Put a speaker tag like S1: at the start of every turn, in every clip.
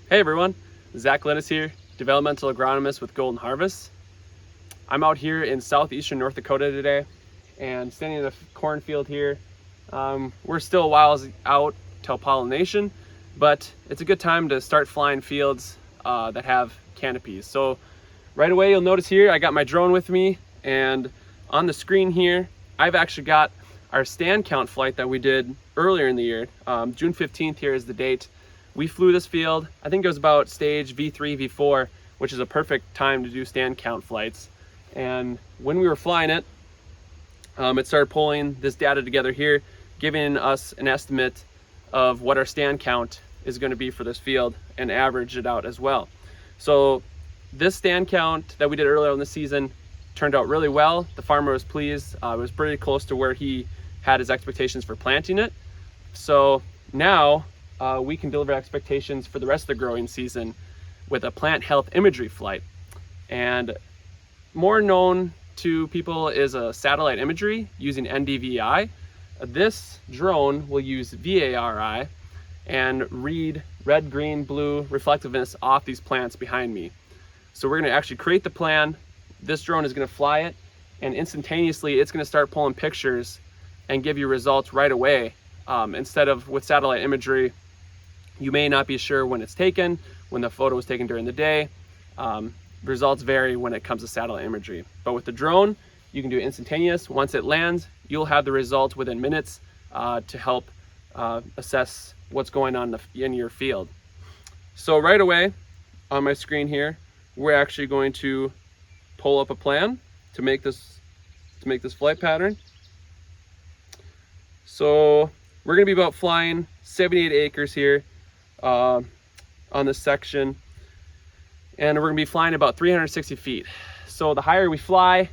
S1: Hey everyone, Lynnes here, Developmental Agronomist with Golden Harvest. I'm out here in southeastern North Dakota today and standing in the cornfield here. We're still a while out till pollination, but it's a good time to start flying fields that have canopies. So right away you'll notice here I got my drone with me, and on the screen here I've actually got our stand count flight that we did earlier in the year. June 15th here is the date. We flew this field. I think it was about stage V3, V4, which is a perfect time to do stand count flights. And when we were flying it, it started pulling this data together here, giving us an estimate of what our stand count is going to be for this field and average it out as well. So this stand count that we did earlier in the season turned out really well. The farmer was pleased. It was pretty close to where he had his expectations for planting it. So now we can deliver expectations for the rest of the growing season with a plant health imagery flight. And more known to people is a satellite imagery using NDVI. This drone will use VARI and read red, green, blue reflectiveness off these plants behind me. So we're going to actually create the plan. This drone is going to fly it, and instantaneously it's going to start pulling pictures and give you results right away. Instead of with satellite imagery, you may not be sure when it's taken, when the photo was taken during the day. Results vary when it comes to satellite imagery. But with the drone, you can do it instantaneous. Once it lands, you'll have the results within minutes to help assess what's going on in your field. So right away on my screen here, we're actually going to pull up a plan to make this flight pattern. So we're going to be about flying 78 acres here on this section, and we're going to be flying about 360 feet. So the higher we fly,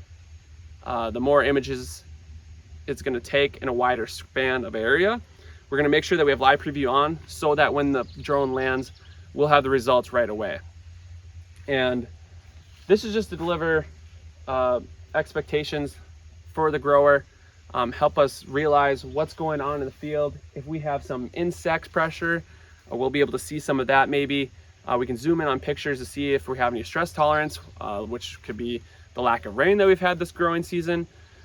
S1: the more images it's going to take in a wider span of area. We're going to make sure that we have live preview on so that when the drone lands, we'll have the results right away. And this is just to deliver expectations for the grower, help us realize what's going on in the field. If we have some insect pressure, we'll be able to see some of that maybe. We can zoom in on pictures to see if we have any stress tolerance, which could be the lack of rain that we've had this growing season.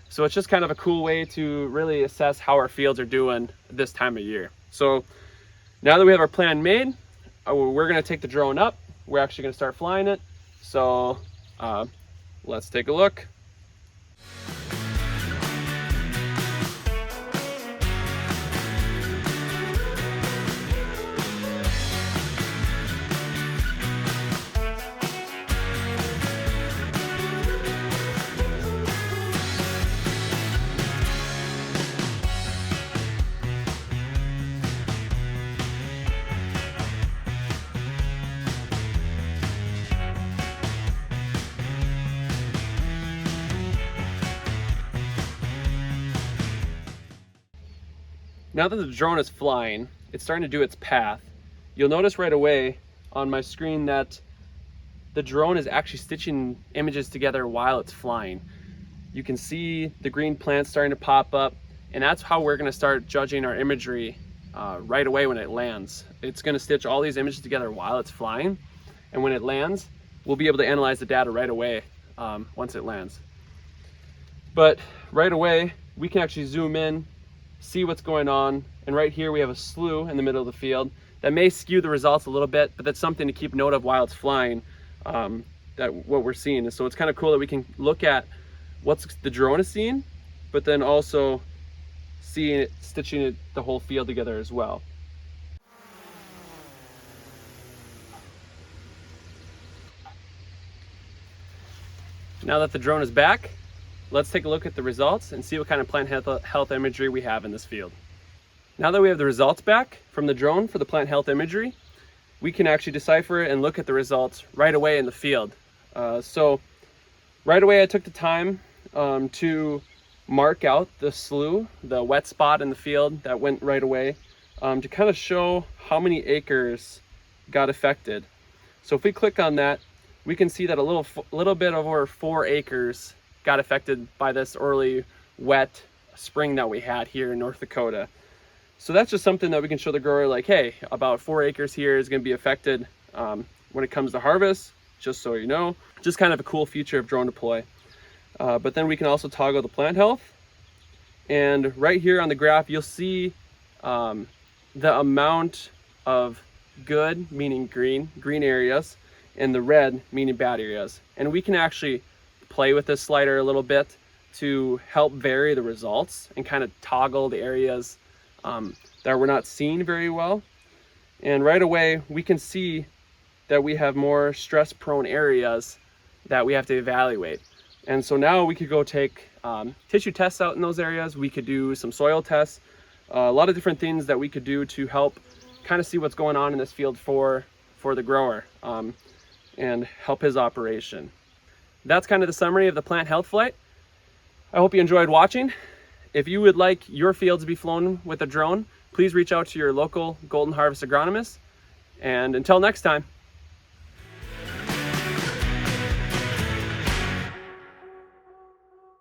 S1: So it's just kind of a cool way to really assess how our fields are doing this time of year. So now that we have our plan made, we're going to take the drone up. We're actually going to start flying it. So let's take a look. Now that the drone is flying, it's starting to do its path. You'll notice right away on my screen that the drone is actually stitching images together while it's flying. You can see the green plants starting to pop up, and that's how we're going to start judging our imagery right away when it lands. It's going to stitch all these images together while it's flying, and when it lands, we'll be able to analyze the data right away once it lands. But right away, we can actually zoom in, see what's going on, and right here we have a slough in the middle of the field that may skew the results a little bit, but that's something to keep note of while it's flying, that what we're seeing. And so it's kind of cool that we can look at what's the drone is seeing, but then also seeing it, stitching it, the whole field together as well. Now that the drone is back, let's take a look at the results and see what kind of plant health imagery we have in this field. Now that we have the results back from the drone for the plant health imagery, we can actually decipher it and look at the results right away in the field. So right away I took the time to mark out the slough, the wet spot in the field that went right away, to kind of show how many acres got affected. So if we click on that, we can see that a little bit over 4 acres got affected by this early wet spring that we had here in North Dakota. So that's just something that we can show the grower, like, hey, about 4 acres here is going to be affected when it comes to harvest, just so you know. Just kind of a cool feature of drone deploy. But then we can also toggle the plant health. And right here on the graph, you'll see the amount of good, meaning green areas, and the red, meaning bad areas. And we can actually play with this slider a little bit to help vary the results and kind of toggle the areas that we're not seeing very well. And right away, we can see that we have more stress-prone areas that we have to evaluate. And so now we could go take tissue tests out in those areas. We could do some soil tests, a lot of different things that we could do to help kind of see what's going on in this field for the grower and help his operation. That's kind of the summary of the plant health flight. I hope you enjoyed watching. If you would like your fields to be flown with a drone, please reach out to your local Golden Harvest agronomist. And until next time.